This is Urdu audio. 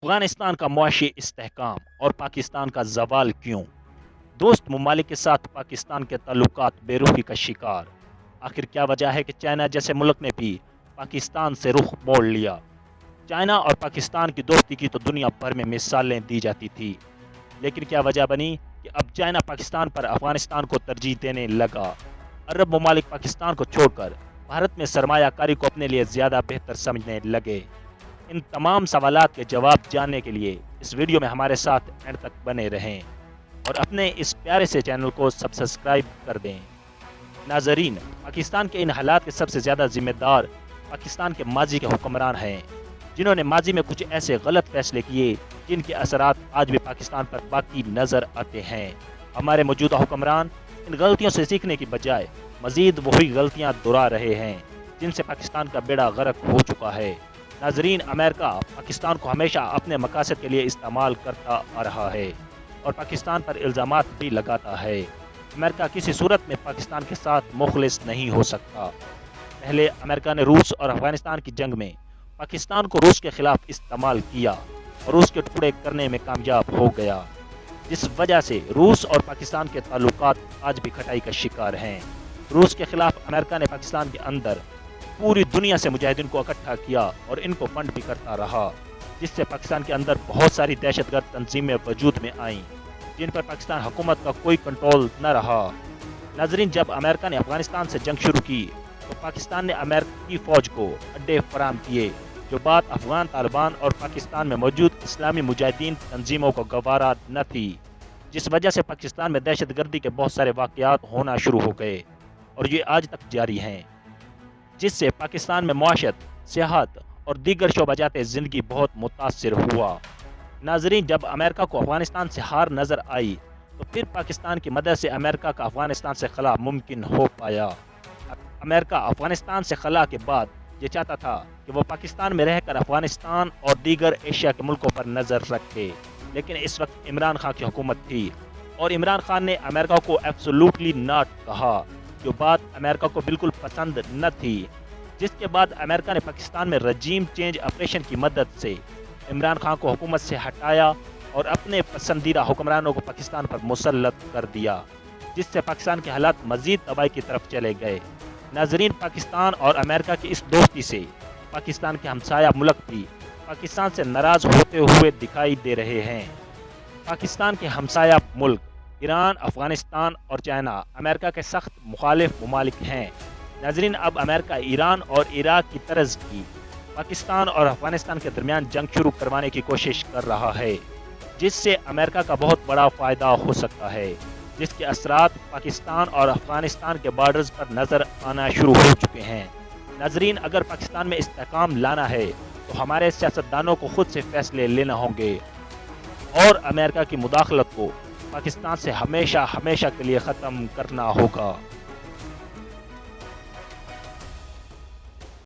افغانستان کا معاشی استحکام اور پاکستان کا زوال کیوں؟ دوست ممالک کے ساتھ پاکستان کے تعلقات بے رخی کا شکار۔ آخر کیا وجہ ہے کہ چائنا جیسے ملک نے بھی پاکستان سے رخ موڑ لیا؟ چائنا اور پاکستان کی دوستی کی تو دنیا بھر میں مثالیں دی جاتی تھی، لیکن کیا وجہ بنی کہ اب چائنا پاکستان پر افغانستان کو ترجیح دینے لگا؟ عرب ممالک پاکستان کو چھوڑ کر بھارت میں سرمایہ کاری کو اپنے لیے زیادہ بہتر سمجھنے لگے۔ ان تمام سوالات کے جواب جاننے کے لیے اس ویڈیو میں ہمارے ساتھ اینڈ تک بنے رہیں اور اپنے اس پیارے سے چینل کو سبسکرائب کر دیں۔ ناظرین، پاکستان کے ان حالات کے سب سے زیادہ ذمہ دار پاکستان کے ماضی کے حکمران ہیں، جنہوں نے ماضی میں کچھ ایسے غلط فیصلے کیے جن کے اثرات آج بھی پاکستان پر باقی نظر آتے ہیں۔ ہمارے موجودہ حکمران ان غلطیوں سے سیکھنے کی بجائے مزید وہی غلطیاں دہرا رہے ہیں جن سے پاکستان کا بیڑا غرق ہو چکا ہے۔ ناظرین، امریکہ پاکستان کو ہمیشہ اپنے مقاصد کے لیے استعمال کرتا آ رہا ہے اور پاکستان پر الزامات بھی لگاتا ہے۔ امریکہ کسی صورت میں پاکستان کے ساتھ مخلص نہیں ہو سکتا۔ پہلے امریکہ نے روس اور افغانستان کی جنگ میں پاکستان کو روس کے خلاف استعمال کیا اور روس کے ٹکڑے کرنے میں کامیاب ہو گیا، جس وجہ سے روس اور پاکستان کے تعلقات آج بھی کھٹائی کا شکار ہیں۔ روس کے خلاف امریکہ نے پاکستان کے اندر پوری دنیا سے مجاہدین کو اکٹھا کیا اور ان کو فنڈ بھی کرتا رہا، جس سے پاکستان کے اندر بہت ساری دہشت گرد تنظیمیں وجود میں آئیں جن پر پاکستان حکومت کا کوئی کنٹرول نہ رہا۔ ناظرین، جب امریکہ نے افغانستان سے جنگ شروع کی تو پاکستان نے امریکی فوج کو اڈے فراہم کیے، جو بات افغان طالبان اور پاکستان میں موجود اسلامی مجاہدین تنظیموں کو گوارا نہ تھی، جس وجہ سے پاکستان میں دہشت گردی کے بہت سارے واقعات ہونا شروع ہو گئے اور یہ آج تک جاری ہیں، جس سے پاکستان میں معاشت، سیاحت اور دیگر شعبہ جات زندگی بہت متاثر ہوا۔ ناظرین، جب امریکہ کو افغانستان سے ہار نظر آئی تو پھر پاکستان کی مدد سے امریکہ کا افغانستان سے خلا ممکن ہو پایا۔ امریکہ افغانستان سے خلا کے بعد یہ چاہتا تھا کہ وہ پاکستان میں رہ کر افغانستان اور دیگر ایشیا کے ملکوں پر نظر رکھے، لیکن اس وقت عمران خان کی حکومت تھی اور عمران خان نے امریکہ کو ایبسولوٹلی ناٹ کہا، جو بات امریکہ کو بالکل پسند نہ تھی، جس کے بعد امریکہ نے پاکستان میں رجیم چینج آپریشن کی مدد سے عمران خان کو حکومت سے ہٹایا اور اپنے پسندیدہ حکمرانوں کو پاکستان پر مسلط کر دیا، جس سے پاکستان کے حالات مزید تباہی کی طرف چلے گئے۔ ناظرین، پاکستان اور امریکہ کی اس دوستی سے پاکستان کے ہمسایہ ملک بھی پاکستان سے ناراض ہوتے ہوئے دکھائی دے رہے ہیں۔ پاکستان کے ہمسایہ ملک ایران، افغانستان اور چائنا امریکہ کے سخت مخالف ممالک ہیں۔ ناظرین، اب امریکہ ایران اور عراق کی طرز کی پاکستان اور افغانستان کے درمیان جنگ شروع کروانے کی کوشش کر رہا ہے، جس سے امریکہ کا بہت بڑا فائدہ ہو سکتا ہے، جس کے اثرات پاکستان اور افغانستان کے بارڈرز پر نظر آنا شروع ہو چکے ہیں۔ ناظرین، اگر پاکستان میں استحکام لانا ہے تو ہمارے سیاستدانوں کو خود سے فیصلے لینا ہوں گے اور امریکہ کی مداخلت کو پاکستان سے ہمیشہ کے لیے ختم کرنا ہوگا۔